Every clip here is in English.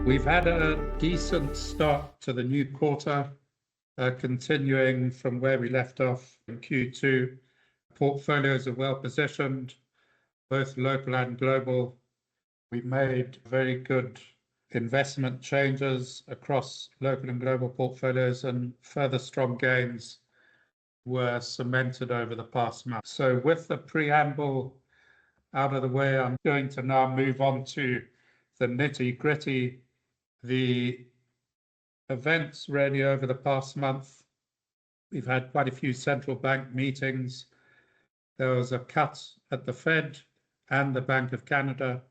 We've had a decent start to the new quarter, continuing from where we left off in Q2. Portfolios are well positioned, both local and global. We made very good investment changes across local and global portfolios, and further strong gains were cemented over the past month. So with the preamble out of the way, I'm going to now move on to the nitty-gritty. The events really over the past month, we've had quite a few central bank meetings. There was a cut at the Fed and the Bank of Canada.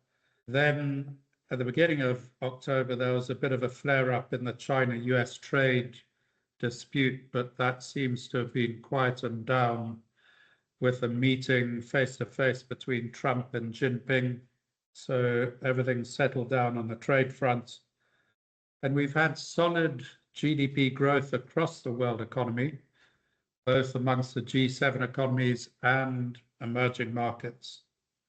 Then at the beginning of October, there was a bit of a flare-up in the China-US trade dispute, but that seems to have been quietened down with a meeting face-to-face between Trump and Jinping. So everything's settled down on the trade front. And we've had solid GDP growth across the world economy, both amongst the G7 economies and emerging markets.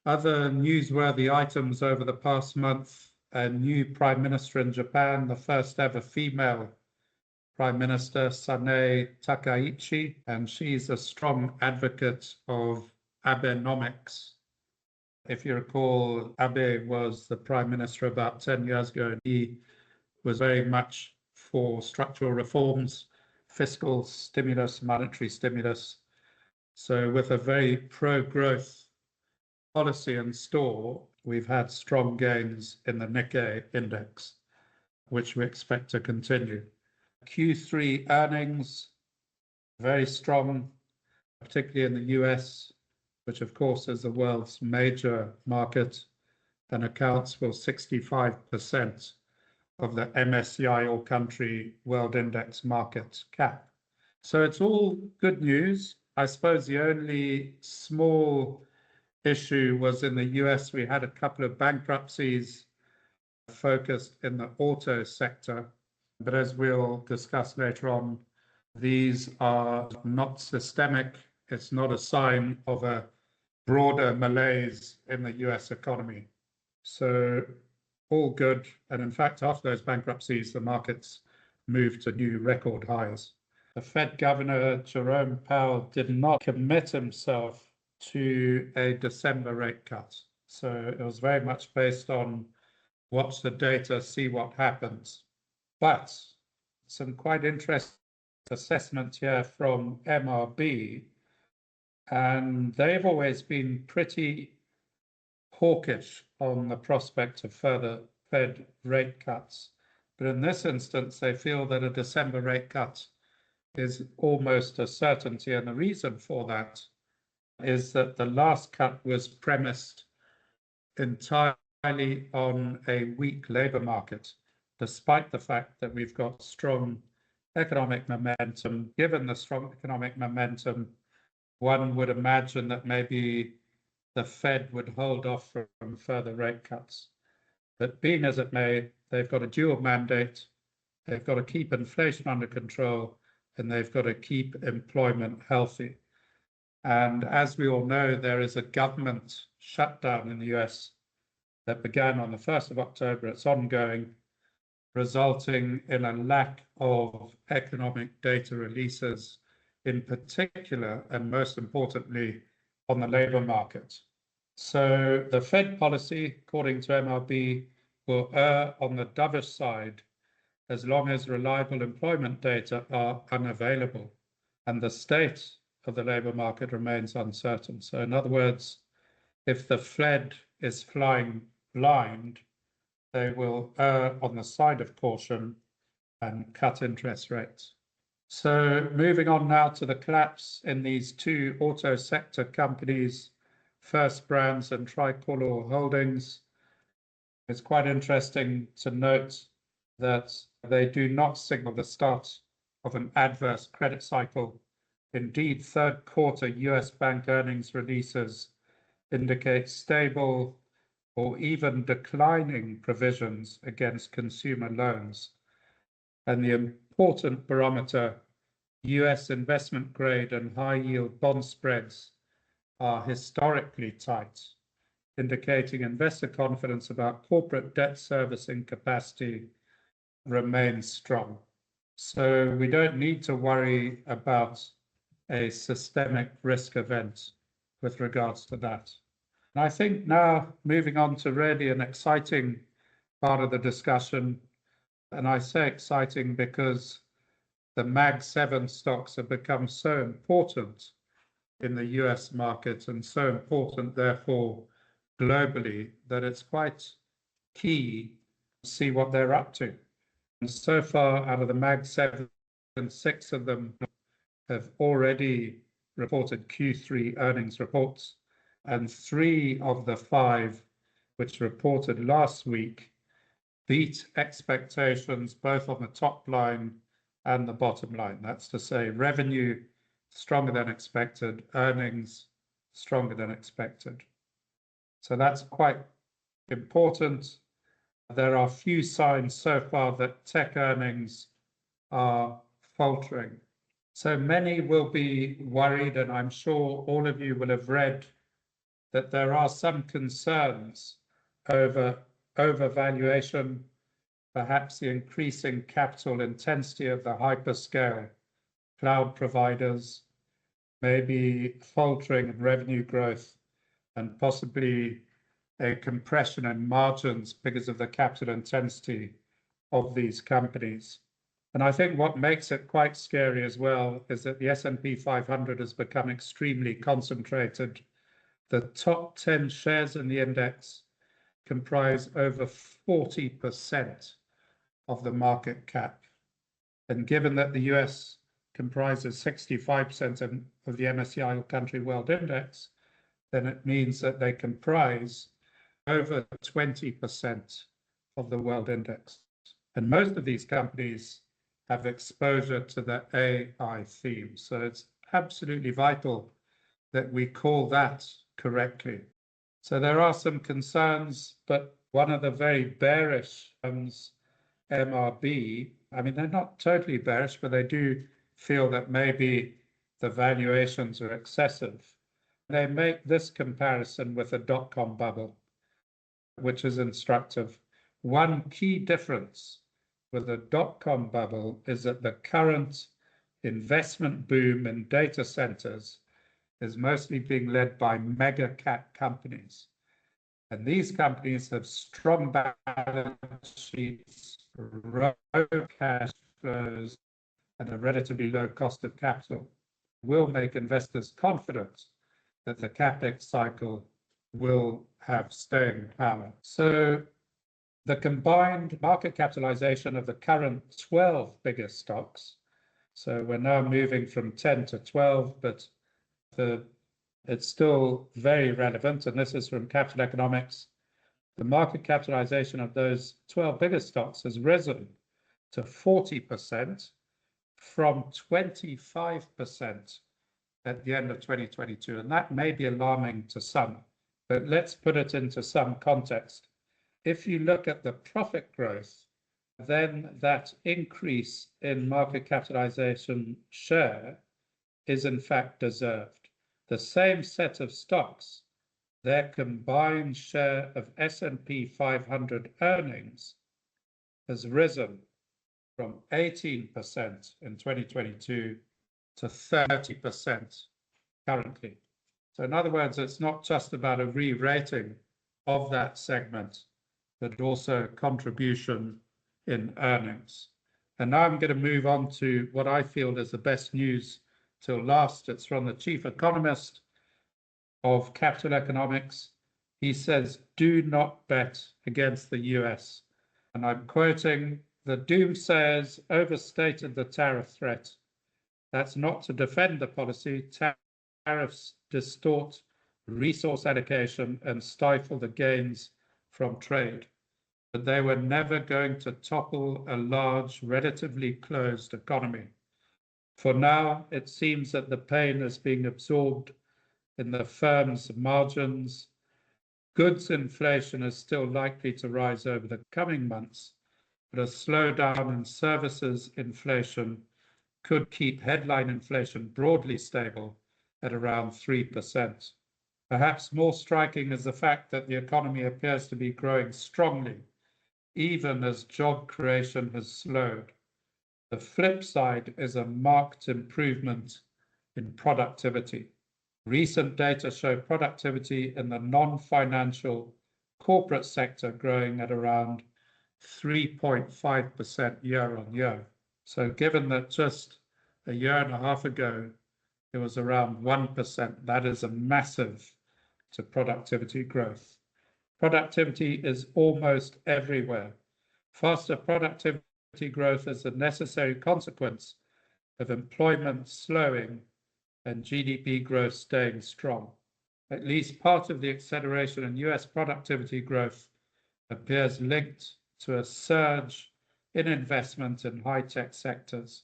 Other newsworthy items over the past month: a new prime minister in Japan, the first ever female prime minister, Sanae Takaichi, and she's a strong advocate of Abenomics. If you recall, Abe was the prime minister about 10 years ago, and he was very much for structural reforms, fiscal stimulus, monetary stimulus. So with a very pro-growth policy in store, we've had strong gains in the Nikkei index, which we expect to continue. Q3 earnings, very strong, particularly in the US, which of course is the world's major market and accounts for 65% of the MSCI All Country World Index market cap. So it's all good news. I suppose the only small issue was in the US. We had a couple of bankruptcies focused in the auto sector, but as we'll discuss later on, these are not systemic. It's not a sign of a broader malaise in the US economy. So all good. And in fact, after those bankruptcies, the markets moved to new record highs. The Fed Governor Jerome Powell did not commit himself to a December rate cut. So it was very much based on watch the data, see what happens. But some quite interesting assessment here from MRB, and they've always been pretty hawkish on the prospect of further Fed rate cuts. But in this instance, they feel that a December rate cut is almost a certainty. And the reason for that is that the last cut was premised entirely on a weak labor market, despite the fact that we've got strong economic momentum. Given the strong economic momentum, one would imagine that maybe the Fed would hold off from further rate cuts. But being as it may, they've got a dual mandate. They've got to keep inflation under control, and they've got to keep employment healthy. And as we all know, there is a government shutdown in the US that began on the 1st of October. It's ongoing, resulting in a lack of economic data releases, in particular, and most importantly, on the labor market. So the Fed policy, according to MRB, will err on the dovish side as long as reliable employment data are unavailable and the state of the labor market remains uncertain. So in other words, if the Fed is flying blind, they will err on the side of caution and cut interest rates. So moving on now to the collapse in these two auto sector companies, First Brands and Tricolor Holdings. It's quite interesting to note that they do not signal the start of an adverse credit cycle. Indeed, third quarter US bank earnings releases indicate stable or even declining provisions against consumer loans. And the important barometer, US investment grade and high yield bond spreads, are historically tight, indicating investor confidence about corporate debt servicing capacity remains strong. So we don't need to worry about a systemic risk event with regards to that. And I think now moving on to really an exciting part of the discussion, and I say exciting because the Mag 7 stocks have become so important in the US market and so important, therefore, globally, that it's quite key to see what they're up to. And so far, out of the Mag 7, 6 of them have already reported Q3 earnings reports, and 3 of the 5 which reported last week beat expectations both on the top line and the bottom line. That's to say, revenue stronger than expected, earnings stronger than expected. So that's quite important. There are few signs so far that tech earnings are faltering. So many will be worried, and I'm sure all of you will have read that there are some concerns over overvaluation, perhaps the increasing capital intensity of the hyperscale cloud providers, maybe faltering in revenue growth, and possibly a compression in margins because of the capital intensity of these companies. And I think what makes it quite scary as well is that the S&P 500 has become extremely concentrated. The top 10 shares in the index comprise over 40% of the market cap. And given that the US comprises 65% of the MSCI All Country World Index, then it means that they comprise over 20% of the world index. And most of these companies have exposure to the AI theme. So it's absolutely vital that we call that correctly. So there are some concerns, but one of the very bearish firms, MRB, I mean, they're not totally bearish, but they do feel that maybe the valuations are excessive. They make this comparison with the dot-com bubble, which is instructive. One key difference with the dot-com bubble is that the current investment boom in data centers is mostly being led by mega cap companies. And these companies have strong balance sheets, low cash flows, and a relatively low cost of capital. Will make investors confident that the capex cycle will have staying power. So the combined market capitalization of the current 12 biggest stocks, so we're now moving from 10 to 12, but it's still very relevant, and this is from Capital Economics. The market capitalization of those 12 biggest stocks has risen to 40% from 25% at the end of 2022, and that may be alarming to some, but let's put it into some context. If you look at the profit growth, then that increase in market capitalization share is in fact deserved. The same set of stocks, their combined share of S&P 500 earnings has risen from 18% in 2022 to 30% currently. So in other words, it's not just about a re-rating of that segment, but also contribution in earnings. And now I'm going to move on to what I feel is the best news till last. It's from the chief economist of Capital Economics. He says, do not bet against the US. And I'm quoting, the doomsayers overstated the tariff threat. That's not to defend the policy. Tariffs distort resource allocation and stifle the gains from trade. But they were never going to topple a large, relatively closed economy. For now, it seems that the pain is being absorbed in the firm's margins. Goods inflation is still likely to rise over the coming months, but a slowdown in services inflation could keep headline inflation broadly stable at around 3%. Perhaps more striking is the fact that the economy appears to be growing strongly even as job creation has slowed. The flip side is a marked improvement in productivity. Recent data show productivity in the non-financial corporate sector growing at around 3.5% year on year. So given that just a year and a half ago, it was around 1%, that is a massive to productivity growth. Productivity is almost everywhere. Faster productivity growth is a necessary consequence of employment slowing and GDP growth staying strong. At least part of the acceleration in US productivity growth appears linked to a surge in investment in high-tech sectors.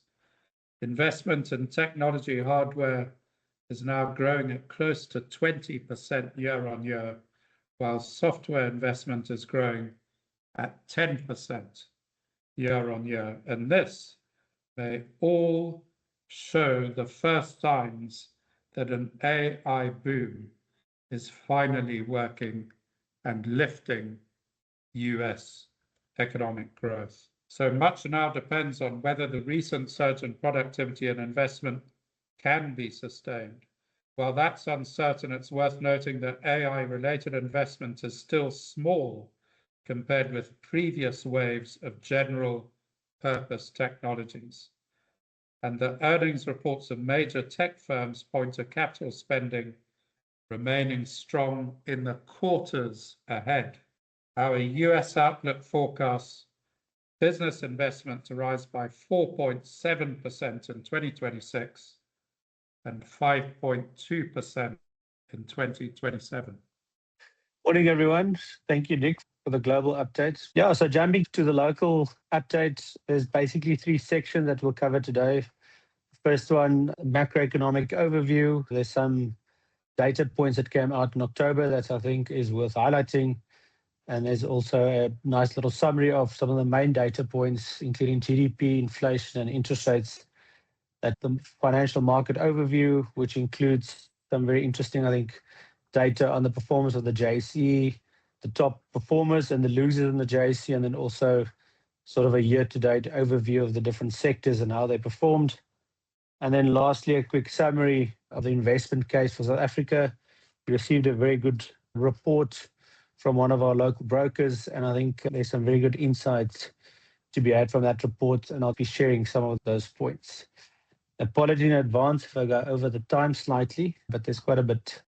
Investment in technology hardware is now growing at close to 20% year on year, while software investment is growing at 10% year on year. And this may all show the first signs that an AI boom is finally working and lifting US economic growth. So much now depends on whether the recent surge in productivity and investment can be sustained. While that's uncertain, it's worth noting that AI-related investment is still small compared with previous waves of general purpose technologies. And the earnings reports of major tech firms point to capital spending remaining strong in the quarters ahead. Our US outlook forecasts business investment to rise by 4.7% in 2026 and 5.2% in 2027. Morning, everyone. Thank you, Nick, for the global updates. Yeah, so jumping to the local updates, there's basically three sections that we'll cover today. First one, macroeconomic overview. There's some data points that came out in October that I think is worth highlighting. And there's also a nice little summary of some of the main data points, including GDP, inflation, and interest rates. At the financial market overview, which includes some very interesting, I think, data on the performance of the JSE, the top performers and the losers in the JSE, and then also sort of a year-to-date overview of the different sectors and how they performed. And then lastly, a quick summary of the investment case for South Africa. We received a very good report from one of our local brokers, and I think there's some very good insights to be had from that report, and I'll be sharing some of those points. Apology in advance if I go over the time slightly, but there's quite a bit.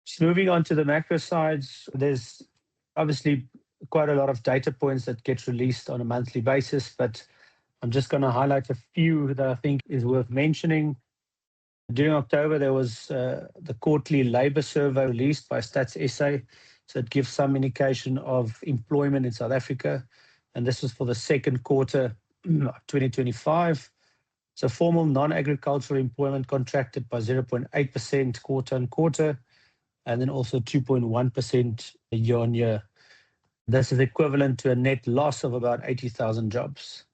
Just moving on to the macro sides, there's obviously quite a lot of data points that get released on a monthly basis, but I'm just going to highlight a few that I think is worth mentioning. During October, there was the quarterly labour survey released by Stats SA, so it gives some indication of employment in South Africa, and this was for the second quarter of 2025. So formal non-agricultural employment contracted by 0.8% quarter on quarter, and then also 2.1% year on year. This is equivalent to a net loss of about 80,000 jobs.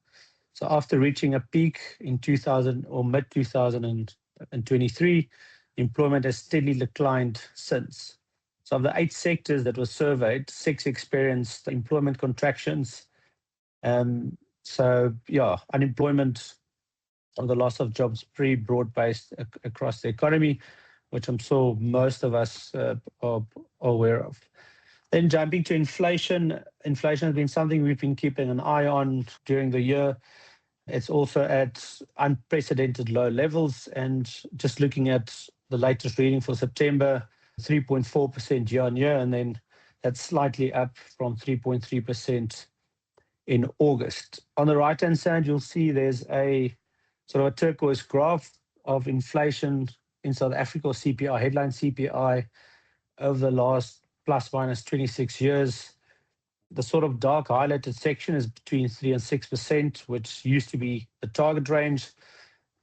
So after reaching a peak in 2000 or mid 2023, employment has steadily declined since. So of the 8 sectors that were surveyed, 6 experienced employment contractions. So yeah, unemployment or the loss of jobs pretty broad-based across the economy, which I'm sure most of us are aware of. Then jumping to inflation. Inflation has been something we've been keeping an eye on during the year. It's also at unprecedented low levels, and just looking at the latest reading for September, 3.4% year on year, and then that's slightly up from 3.3% in August. On the right-hand side, you'll see there's a sort of a turquoise graph of inflation in South Africa, or CPI, headline CPI, over the last plus minus 26 years. The sort of dark highlighted section is between 3 and 6%, which used to be the target range.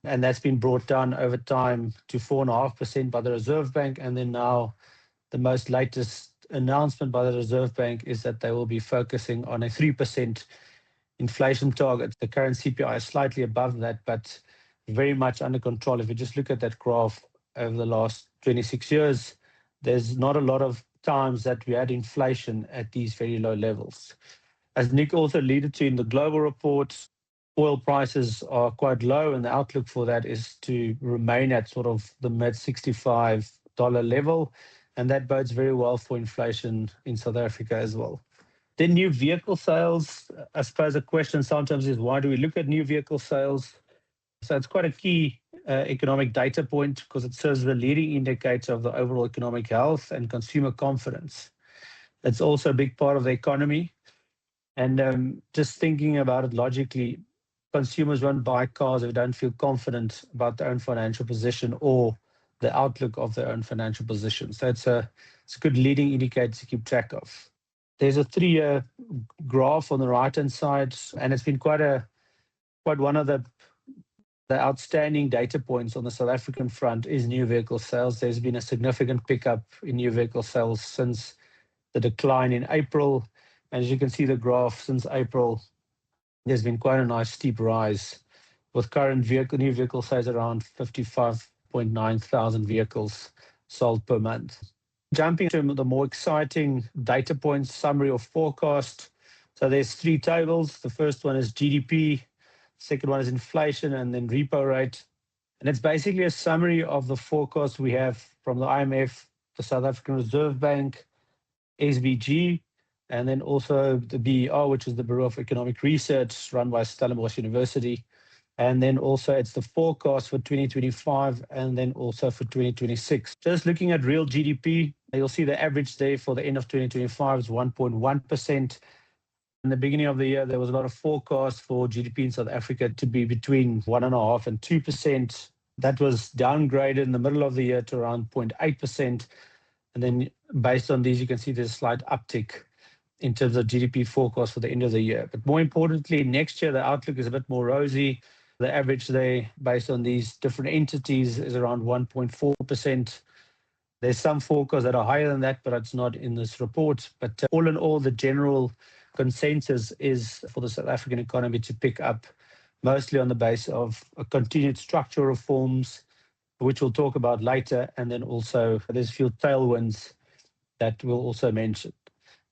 And that's been brought down over time to 4.5% by the Reserve Bank. And then now the most latest announcement by the Reserve Bank is that they will be focusing on a 3% inflation target. The current CPI is slightly above that, but very much under control. If you just look at that graph over the last 26 years, there's not a lot of times that we had inflation at these very low levels. As Nick also alluded to in the global reports, oil prices are quite low, and the outlook for that is to remain at sort of the mid $65 level, and that bodes very well for inflation in South Africa as well. Then new vehicle sales. I suppose the question sometimes is, why do we look at new vehicle sales? So it's quite a key economic data point because it serves the leading indicator of the overall economic health and consumer confidence. It's also a big part of the economy. And just thinking about it logically, consumers won't buy cars if they don't feel confident about their own financial position or the outlook of their own financial position. So it's a good leading indicator to keep track of. There's a 3-year graph on the right-hand side, and it's been quite one of the outstanding data points on the South African front is new vehicle sales. There's been a significant pickup in new vehicle sales since the decline in April. And as you can see the graph, since April, there's been quite a nice steep rise, with current new vehicle sales around 55.9 thousand vehicles sold per month. Jumping to the more exciting data points, summary or forecast. So there's 3 tables. The first one is GDP, second one is inflation, and then repo rate. And it's basically a summary of the forecast we have from the IMF, the South African Reserve Bank, SBG, and then also the BER, which is the Bureau of Economic Research run by Stellenbosch University. And then also it's the forecast for 2025 and then also for 2026. Just looking at real GDP, you'll see the average there for the end of 2025 is 1.1%. In the beginning of the year, there was a lot of forecasts for GDP in South Africa to be between 1.5% and 2%. That was downgraded in the middle of the year to around 0.8%. And then based on these, you can see there's a slight uptick in terms of GDP forecast for the end of the year. But more importantly, next year, the outlook is a bit more rosy. The average there, based on these different entities, is around 1.4%. There's some forecasts that are higher than that, but it's not in this report. But all in all, the general consensus is for the South African economy to pick up, mostly on the base of continued structural reforms, which we'll talk about later. And then also there's a few tailwinds that we'll also mention.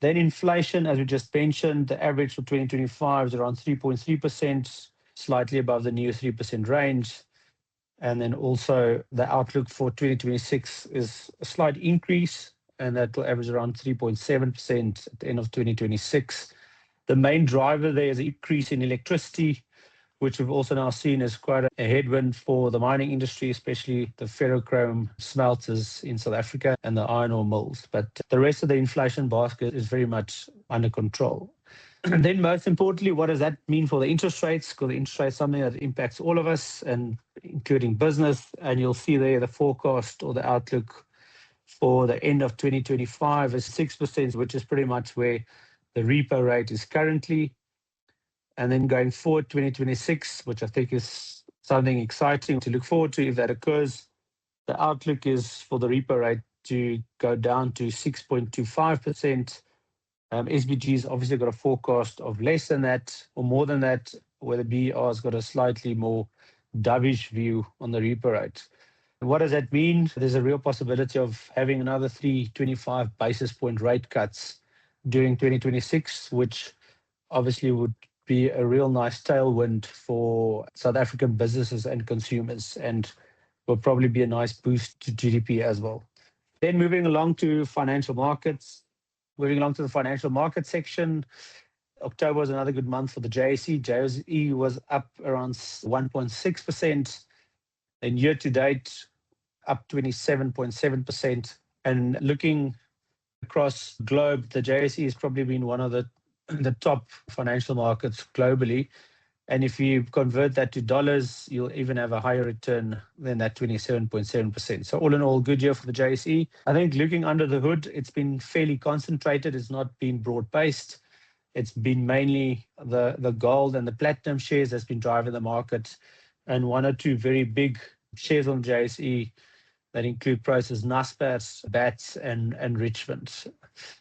Then inflation, as we just mentioned, the average for 2025 is around 3.3%, slightly above the new 3% range. And then also the outlook for 2026 is a slight increase, and that will average around 3.7% at the end of 2026. The main driver there is an increase in electricity, which we've also now seen as quite a headwind for the mining industry, especially the ferrochrome smelters in South Africa and the iron ore mills. But the rest of the inflation basket is very much under control. And then most importantly, what does that mean for the interest rates? Because the interest rate is something that impacts all of us, and including business. And you'll see there the forecast or the outlook for the end of 2025 is 6%, which is pretty much where the repo rate is currently. And then going forward, 2026, which I think is something exciting to look forward to if that occurs, the outlook is for the repo rate to go down to 6.25%. SBG's obviously got a forecast of less than that or more than that, where the BER's got a slightly more dovish view on the repo rate. What does that mean? There's a real possibility of having another 325 basis point rate cuts during 2026, which obviously would be a real nice tailwind for South African businesses and consumers, and will probably be a nice boost to GDP as well. Then moving along to financial markets. Moving along to the financial market section, October was another good month for the JSE. JSE was up around 1.6%, and year to date, up 27.7%. And looking across the globe, the JSE has probably been one of the top financial markets globally. And if you convert that to dollars, you'll even have a higher return than that 27.7%. So all in all, good year for the JSE. I think looking under the hood, it's been fairly concentrated. It's not been broad-based. It's been mainly the gold and the platinum shares that's been driving the market, and one or two very big shares on JSE that include Prosus, Naspers, BATS, and Richmond.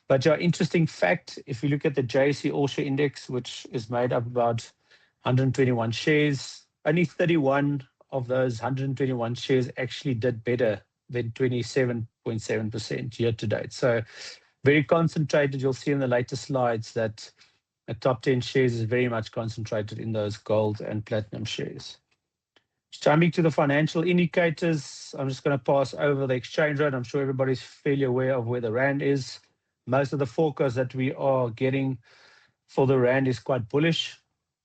But your interesting fact, if you look at the JSE All-Share Index, which is made up about 121 shares, only 31 of those 121 shares actually did better than 27.7% year to date. So very concentrated. You'll see in the later slides that The top 10 shares is very much concentrated in those gold and platinum shares. Jumping to the financial indicators, I'm just going to pass over the exchange rate. I'm sure everybody's fairly aware of where the rand is. Most of the forecasts that we are getting for the rand is quite bullish.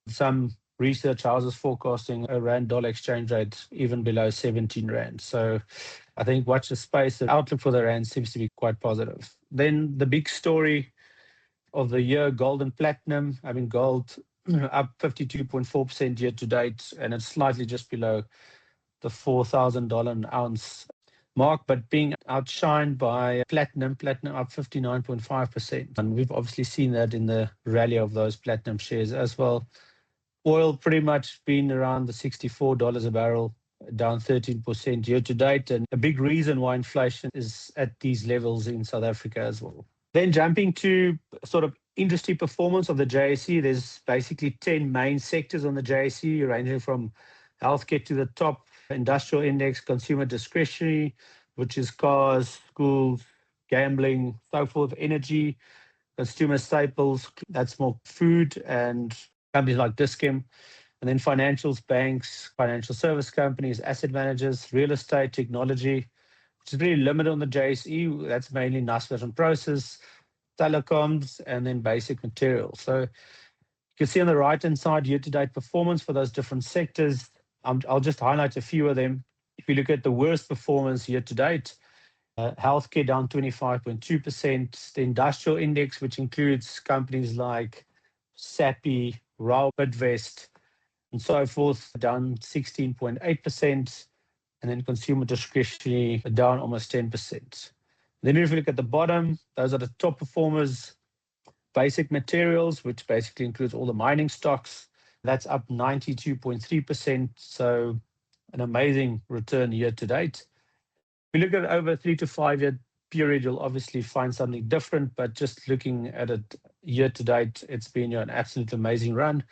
Some research houses forecasting a rand dollar exchange rate even below 17 rand. So I think watch the space. The outlook for the rand seems to be quite positive. Then the big story of the year, gold and platinum. I mean, gold up 52.4% year to date, and it's slightly just below the $4,000 an ounce mark, but being outshined by platinum up 59.5%. And we've obviously seen that in the rally of those platinum shares as well. Oil pretty much been around the $64 a barrel, down 13% year to date, and a big reason why inflation is at these levels in South Africa as well. Then jumping to sort of industry performance of the JSE, there's basically 10 main sectors on the JSE, ranging from healthcare to the top, industrial index, consumer discretionary, which is cars, schools, gambling, so forth, energy, consumer staples, that's more food and companies like Dis-Chem, and then financials, banks, financial service companies, asset managers, real estate, technology, which is really limited on the JSE. That's mainly Naspers and Process, telecoms, and then basic materials. So you can see on the right-hand side, year-to-date performance for those different sectors. I'll just highlight a few of them. If you look at the worst performance year-to-date, healthcare down 25.2%. The industrial index, which includes companies like Sappi, Rao, Bidvest, and so forth, down 16.8%. And then consumer discretionary down almost 10%. Then if you look at the bottom, those are the top performers. Basic materials, which basically includes all the mining stocks, that's up 92.3%. So an amazing return year to date. If you look at over a 3 to 5 year period, you'll obviously find something different, but just looking at it year to date, it's been an absolute amazing run.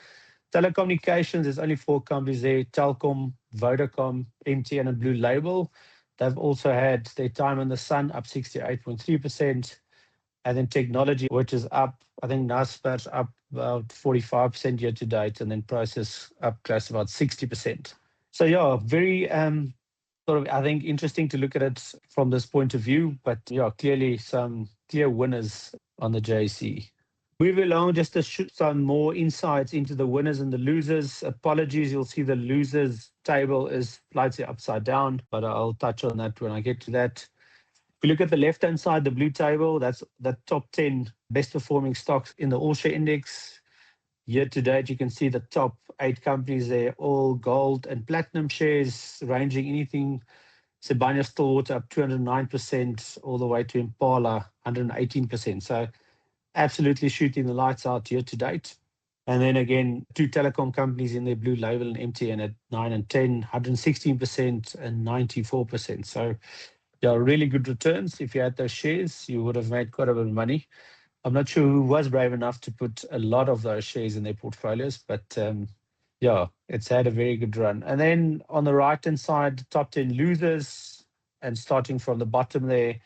Telecommunications, there's only 4 companies there: Telkom, Vodacom, MTN, and Blue Label. They've also had their time in the sun, up 68.3%. And then technology, which is up, I think Naspers up about 45% year to date, and then Process up close to about 60%. So yeah, very sort of, I think, interesting to look at it from this point of view, but yeah, clearly some clear winners on the JSE. Moving along, just to shoot some more insights into the winners and the losers. Apologies, you'll see the losers table is slightly upside down, but I'll touch on that when I get to that. If you look at the left-hand side, the blue table, that's the top 10 best performing stocks in the all-share index. Year to date, you can see the top 8 companies there, all gold and platinum shares, ranging anything. Sibanye-Stillwater up 209%, all the way to Impala 118%. So absolutely shooting the lights out year to date. And then again, 2 telecom companies in their Blue Label and MTN at 9 and 10, 116% and 94%. So yeah, really good returns. If you had those shares, you would have made quite a bit of money. I'm not sure who was brave enough to put a lot of those shares in their portfolios, but yeah, it's had a very good run. And then on the right-hand side, the top 10 losers, and starting from the bottom there,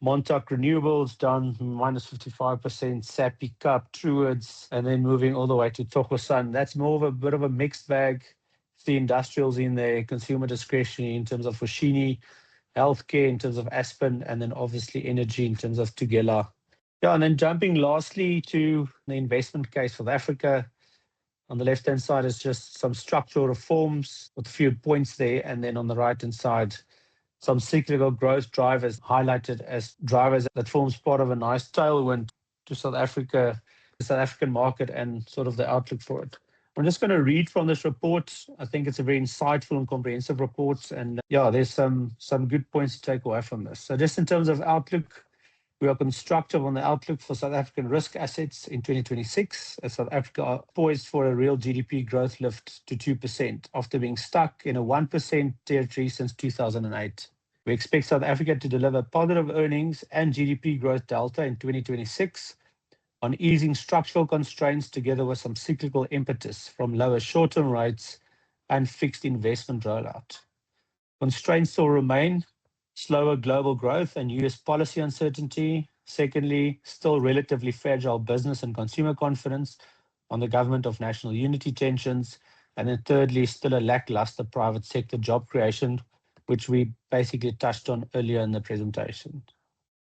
Montauk Renewables down minus 55%, Sappi, Cup, Truworths, and then moving all the way to Tokosan. That's more of a bit of a mixed bag. The industrials in there, consumer discretionary in terms of Foschini, healthcare in terms of Aspen, and then obviously energy in terms of Tugela. Yeah, and then jumping lastly to the investment case for Africa. On the left-hand side is just some structural reforms with a few points there, and then on the right-hand side, some cyclical growth drivers highlighted as drivers that forms part of a nice tailwind to South Africa, the South African market, and sort of the outlook for it. I'm just going to read from this report. I think it's a very insightful and comprehensive report, and yeah, there's some good points to take away from this. So just in terms of outlook, we are constructive on the outlook for South African risk assets in 2026, as South Africa are poised for a real GDP growth lift to 2% after being stuck in a 1% territory since 2008. We expect South Africa to deliver positive earnings and GDP growth delta in 2026 on easing structural constraints together with some cyclical impetus from lower short-term rates and fixed investment rollout. Constraints still remain: slower global growth and US policy uncertainty. Secondly, still relatively fragile business and consumer confidence, on the government of national unity tensions. And then thirdly, still a lackluster private sector job creation, which we basically touched on earlier in the presentation.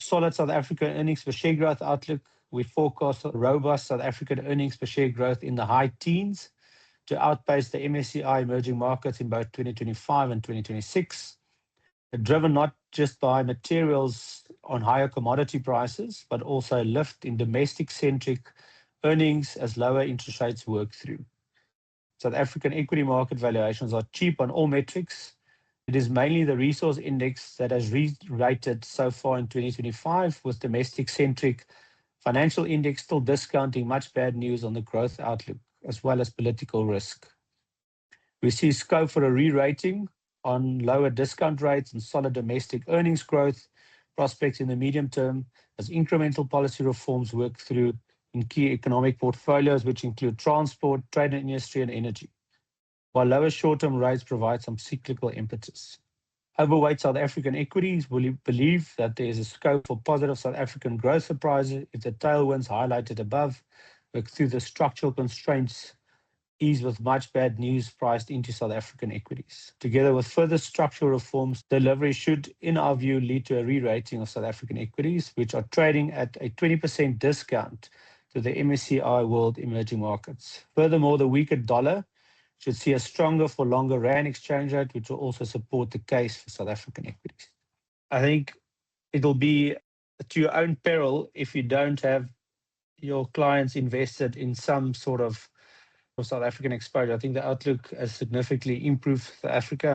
Solid South African earnings per share growth outlook. We forecast robust South African earnings per share growth in the high teens to outpace the MSCI emerging markets in both 2025 and 2026. Driven not just by materials on higher commodity prices, but also a lift in domestic-centric earnings as lower interest rates work through. South African equity market valuations are cheap on all metrics. It is mainly the resource index that has re-rated so far in 2025, with domestic-centric financial index still discounting much bad news on the growth outlook, as well as political risk. We see scope for a re-rating on lower discount rates and solid domestic earnings growth prospects in the medium term as incremental policy reforms work through in key economic portfolios, which include transport, trade and industry, and energy, while lower short-term rates provide some cyclical impetus. Overweight South African equities will believe that there is a scope for positive South African growth surprises if the tailwinds highlighted above work through the structural constraints ease with much bad news priced into South African equities. Together with further structural reforms, delivery should, in our view, lead to a re-rating of South African equities, which are trading at a 20% discount to the MSCI World Emerging Markets. Furthermore, the weaker dollar should see a stronger for longer rand exchange rate, which will also support the case for South African equities. I think it'll be to your own peril if you don't have your clients invested in some sort of South African exposure. I think the outlook has significantly improved for South Africa,